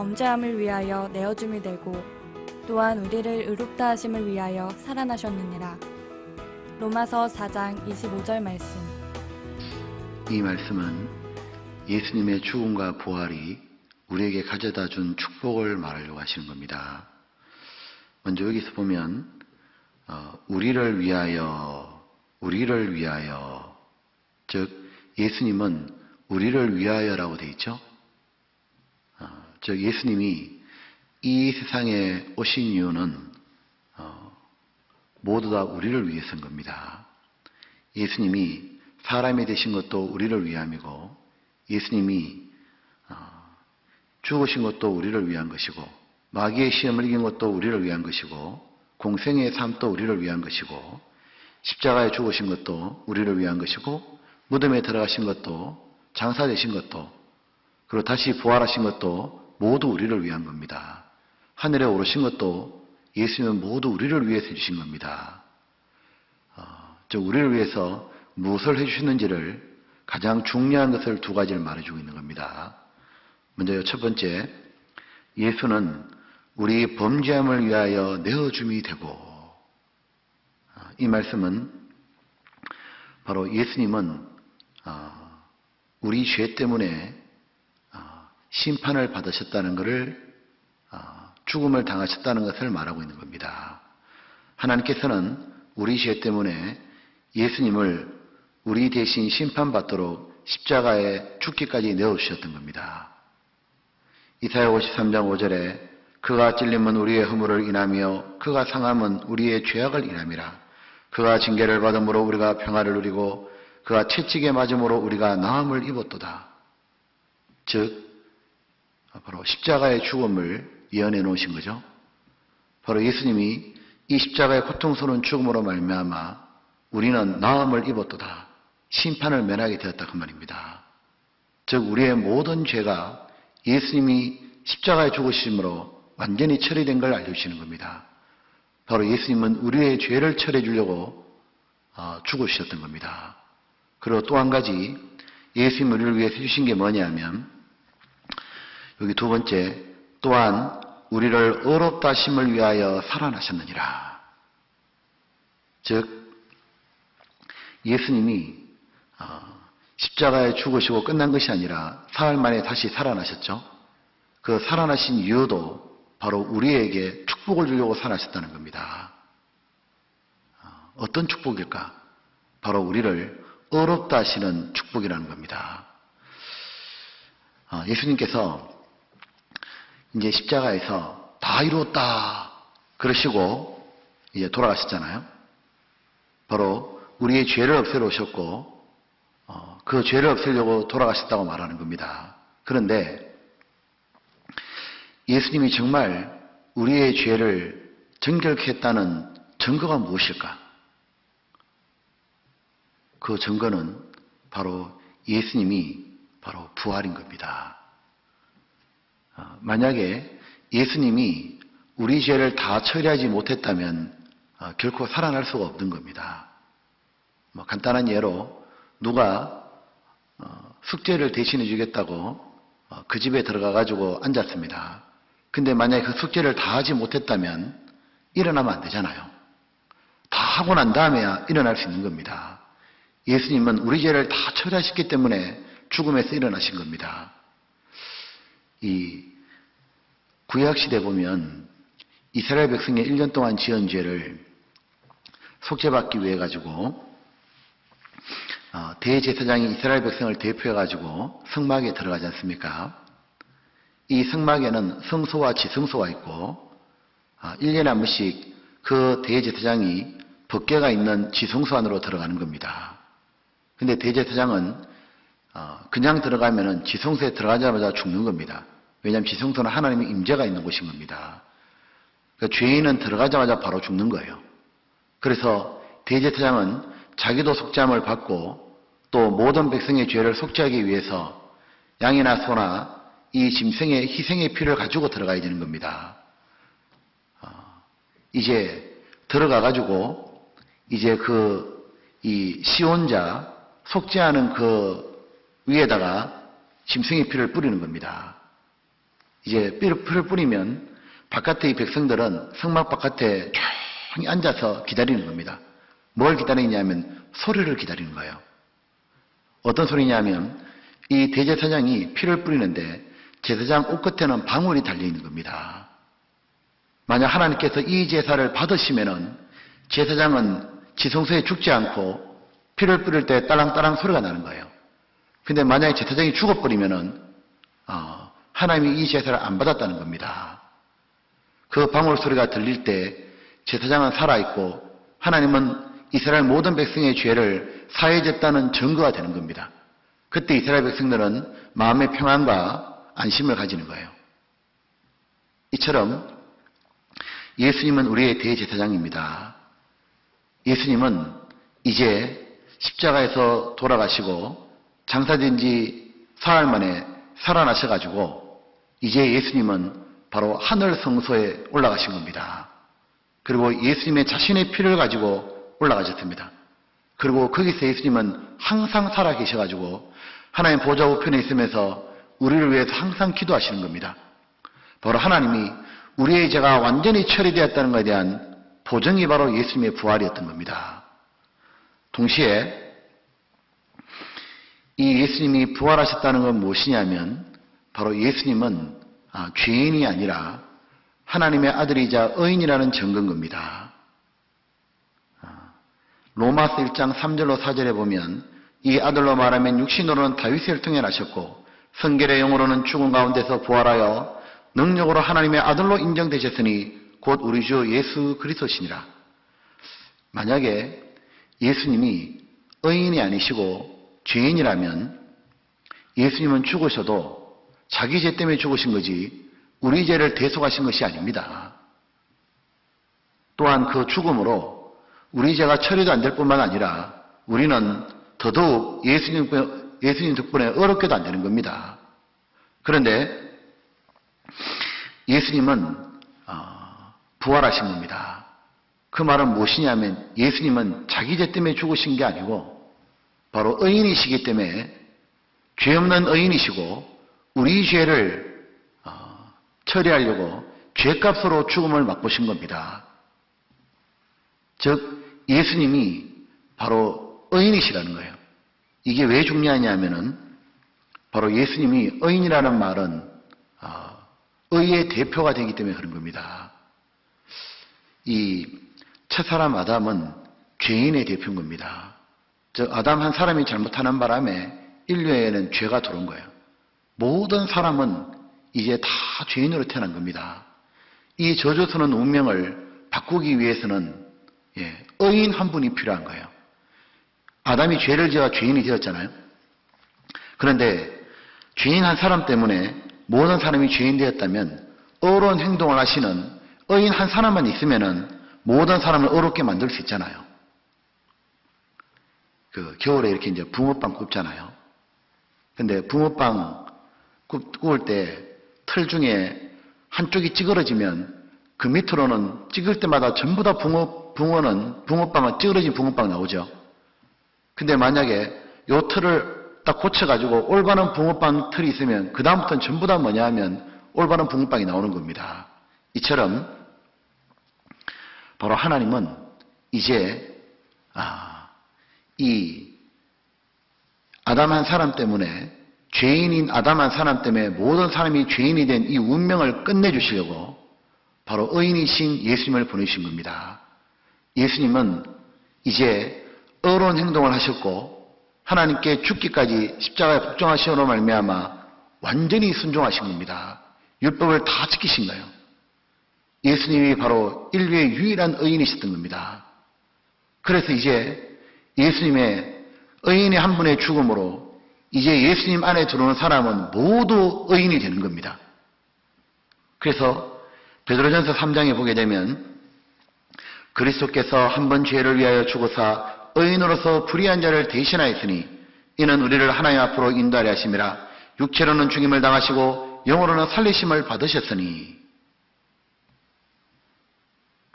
범죄함을 위하여 내어줌이 되고 또한 우리를 의롭다 하심을 위하여 살아나셨느니라. 로마서 4장 25절 말씀. 이 말씀은 예수님의 죽음과 부활이 우리에게 가져다 준 축복을 말하려고 하시는 겁니다. 먼저 여기서 보면 우리를 위하여, 즉 예수님은 우리를 위하여라고 되어 있죠. 즉 예수님이 이 세상에 오신 이유는 모두 다 우리를 위해서인 겁니다. 예수님이 사람이 되신 것도 우리를 위함이고, 예수님이 죽으신 것도 우리를 위한 것이고, 마귀의 시험을 이긴 것도 우리를 위한 것이고, 공생의 삶도 우리를 위한 것이고, 십자가에 죽으신 것도 우리를 위한 것이고, 무덤에 들어가신 것도, 장사되신 것도, 그리고 다시 부활하신 것도 모두 우리를 위한 겁니다. 하늘에 오르신 것도 예수님은 모두 우리를 위해서 해주신 겁니다. 즉 우리를 위해서 무엇을 해주셨는지를 가장 중요한 것을 두 가지를 말해주고 있는 겁니다. 먼저 첫 번째, 예수는 우리 범죄함을 위하여 내어줌이 되고, 이 말씀은 바로 예수님은 우리 죄 때문에 심판을 받으셨다는 것을, 죽음을 당하셨다는 것을 말하고 있는 겁니다. 하나님께서는 우리 죄 때문에 예수님을 우리 대신 심판받도록 십자가에 죽기까지 내어주셨던 겁니다. 이사야 53장 5절에 그가 찔림은 우리의 허물을 인하며 그가 상함은 우리의 죄악을 인함이라. 그가 징계를 받음으로 우리가 평화를 누리고 그가 채찍에 맞음으로 우리가 나음을 입었도다. 즉 바로 십자가의 죽음을 예언해 놓으신 거죠. 바로 예수님이 이 십자가의 고통스러운 죽음으로 말미암아 우리는 나음을 입었도다. 심판을 면하게 되었다 그 말입니다. 즉 우리의 모든 죄가 예수님이 십자가에 죽으심으로 완전히 처리된 걸 알려주시는 겁니다. 바로 예수님은 우리의 죄를 처리해 주려고 죽으셨던 겁니다. 그리고 또 한 가지 예수님 우리를 위해서 해주신 게 뭐냐면, 여기 두 번째, 또한 우리를 의롭다 하심을 위하여 살아나셨느니라. 즉 예수님이 십자가에 죽으시고 끝난 것이 아니라 사흘 만에 다시 살아나셨죠. 그 살아나신 이유도 바로 우리에게 축복을 주려고 살아나셨다는 겁니다. 어떤 축복일까? 바로 우리를 의롭다 하시는 축복이라는 겁니다. 예수님께서 이제 십자가에서 다 이루었다 그러시고 이제 돌아가셨잖아요. 바로 우리의 죄를 없애러 오셨고 그 죄를 없애려고 돌아가셨다고 말하는 겁니다. 그런데 예수님이 정말 우리의 죄를 정결케 했다는 증거가 무엇일까? 그 증거는 바로 예수님이 바로 부활인 겁니다. 만약에 예수님이 우리 죄를 다 처리하지 못했다면 결코 살아날 수가 없는 겁니다. 간단한 예로 누가 숙제를 대신해 주겠다고 그 집에 들어가 가지고 앉았습니다. 근데 만약에 그 숙제를 다 하지 못했다면 일어나면 안 되잖아요. 다 하고 난 다음에야 일어날 수 있는 겁니다. 예수님은 우리 죄를 다 처리하셨기 때문에 죽음에서 일어나신 겁니다. 이 구약시대 보면 이스라엘 백성의 1년 동안 지은 죄를 속죄받기 위해 가지고 대제사장이 이스라엘 백성을 대표해 가지고 성막에 들어가지 않습니까? 이 성막에는 성소와 지성소가 있고 1년에 한 번씩 그 대제사장이 법궤가 있는 지성소 안으로 들어가는 겁니다. 근데 대제사장은 그냥 들어가면은 지성소에 들어가자마자 죽는 겁니다. 왜냐하면 지성소는 하나님의 임재가 있는 곳인 겁니다. 그러니까 죄인은 들어가자마자 바로 죽는 거예요. 그래서 대제사장은 자기도 속죄함을 받고 또 모든 백성의 죄를 속죄하기 위해서 양이나 소나 이 짐승의 희생의 피를 가지고 들어가야 되는 겁니다. 이제 들어가가지고 이제 이 시온자 속죄하는 그 위에다가 짐승의 피를 뿌리는 겁니다. 이제 피를 뿌리면 바깥의 백성들은 성막 바깥에 조용히 앉아서 기다리는 겁니다. 뭘 기다리냐면 소리를 기다리는 거예요. 어떤 소리냐면 이 대제사장이 피를 뿌리는데 제사장 옷 끝에는 방울이 달려있는 겁니다. 만약 하나님께서 이 제사를 받으시면은 제사장은 지성소에 죽지 않고 피를 뿌릴 때 딸랑딸랑 소리가 나는 거예요. 근데 만약에 제사장이 죽어버리면은 하나님이 이 제사를 안 받았다는 겁니다. 그 방울 소리가 들릴 때 제사장은 살아있고 하나님은 이스라엘 모든 백성의 죄를 사해졌다는 증거가 되는 겁니다. 그때 이스라엘 백성들은 마음의 평안과 안심을 가지는 거예요. 이처럼 예수님은 우리의 대제사장입니다. 예수님은 이제 십자가에서 돌아가시고 장사된 지 사흘 만에 살아나셔가지고 이제 예수님은 바로 하늘 성소에 올라가신 겁니다. 그리고 예수님의 자신의 피를 가지고 올라가셨습니다. 그리고 거기서 예수님은 항상 살아계셔가지고 하나님 보좌 우편에 있으면서 우리를 위해서 항상 기도하시는 겁니다. 바로 하나님이 우리의 죄가 완전히 처리되었다는 것에 대한 보증이 바로 예수님의 부활이었던 겁니다. 동시에 이 예수님이 부활하셨다는 건 무엇이냐면 바로 예수님은 죄인이 아니라 하나님의 아들이자 의인이라는 증거인 겁니다. 로마서 1장 3절로 4절에 보면 이 아들로 말하면 육신으로는 다윗을 통해 나셨고 성결의 영으로는 죽은 가운데서 부활하여 능력으로 하나님의 아들로 인정되셨으니 곧 우리 주 예수 그리스도시니라. 만약에 예수님이 의인이 아니시고 죄인이라면 예수님은 죽으셔도 자기 죄 때문에 죽으신 거지 우리 죄를 대속하신 것이 아닙니다. 또한 그 죽음으로 우리 죄가 처리도 안 될 뿐만 아니라 우리는 더더욱 예수님 덕분에 어렵게도 안 되는 겁니다. 그런데 예수님은 부활하신 겁니다. 그 말은 무엇이냐면 예수님은 자기 죄 때문에 죽으신 게 아니고 바로 의인이시기 때문에 죄 없는 의인이시고 우리 죄를 처리하려고 죄값으로 죽음을 맛보신 겁니다. 즉 예수님이 바로 의인이시라는 거예요. 이게 왜 중요하냐면은 바로 예수님이 의인이라는 말은 의의 대표가 되기 때문에 그런 겁니다. 이 첫사람 아담은 죄인의 대표인 겁니다. 즉 아담 한 사람이 잘못하는 바람에 인류에는 죄가 들어온 거예요. 모든 사람은 이제 다 죄인으로 태어난 겁니다. 이 저주스러운 운명을 바꾸기 위해서는 의인 한 분이 필요한 거예요. 아담이 죄를 지어 죄인이 되었잖아요. 그런데 죄인 한 사람 때문에 모든 사람이 죄인 되었다면 어려운 행동을 하시는 의인 한 사람만 있으면은 모든 사람을 어렵게 만들 수 있잖아요. 그 겨울에 이렇게 이제 붕어빵 굽잖아요. 근데 붕어빵 구울 때 틀 중에 한쪽이 찌그러지면 그 밑으로는 찍을 때마다 전부 다 붕어빵은 찌그러진 붕어빵 나오죠. 근데 만약에 요 틀을 딱 고쳐가지고 올바른 붕어빵 틀이 있으면 그 다음부터는 전부 다 뭐냐 하면 올바른 붕어빵이 나오는 겁니다. 이처럼 바로 하나님은 이제 이 아담 한 사람 때문에 죄인인 아담 한 사람 때문에 모든 사람이 죄인이 된 이 운명을 끝내주시려고 바로 의인이신 예수님을 보내신 겁니다. 예수님은 이제 어려운 행동을 하셨고 하나님께 죽기까지 십자가에 복종하시므로 말미암아 완전히 순종하신 겁니다. 율법을 다 지키신 거예요. 예수님이 바로 인류의 유일한 의인이셨던 겁니다. 그래서 이제 예수님의 의인의 한 분의 죽음으로 이제 예수님 안에 들어오는 사람은 모두 의인이 되는 겁니다. 그래서 베드로전서 3장에 보게 되면 그리스도께서 한 번 죄를 위하여 죽으사 의인으로서 불의한 자를 대신하였으니 이는 우리를 하나님 앞으로 인도하려 하심이라. 육체로는 죽임을 당하시고 영으로는 살리심을 받으셨으니.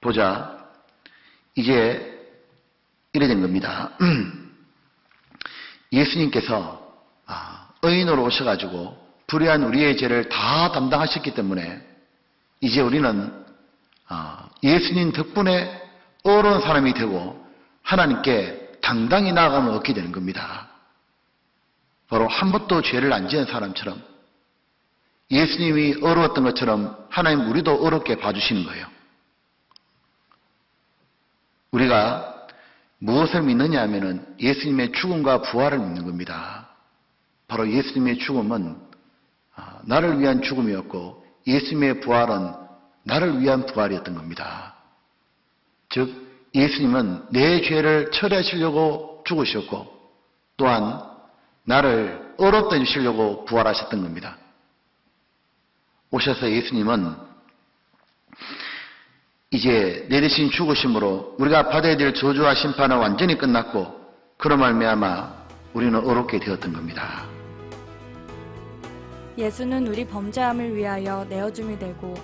보자, 이제 이래 된 겁니다. 예수님께서 의인으로 오셔가지고 불의한 우리의 죄를 다 담당하셨기 때문에 이제 우리는 예수님 덕분에 의로운 사람이 되고 하나님께 당당히 나아감을 얻게 되는 겁니다. 바로 한 번도 죄를 안 지은 사람처럼 예수님이 어려웠던 것처럼 하나님 우리도 어렵게 봐주시는 거예요. 우리가 무엇을 믿느냐 하면은 예수님의 죽음과 부활을 믿는 겁니다. 바로 예수님의 죽음은 나를 위한 죽음이었고 예수님의 부활은 나를 위한 부활이었던 겁니다. 즉 예수님은 내 죄를 처리하시려고 죽으셨고 또한 나를 어렵게 해주시려고 부활하셨던 겁니다. 오셔서 예수님은 이제 내 대신 죽으심으로 우리가 받아야 될 저주와 심판은 완전히 끝났고 그로 말미암아 우리는 어렵게 되었던 겁니다. 예수는 우리 범죄함을 위하여 내어줌이 되고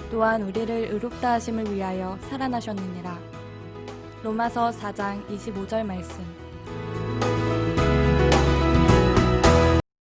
또한 우리를 의롭다 하심을 위하여 살아나셨느니라. 로마서 4장 25절 말씀.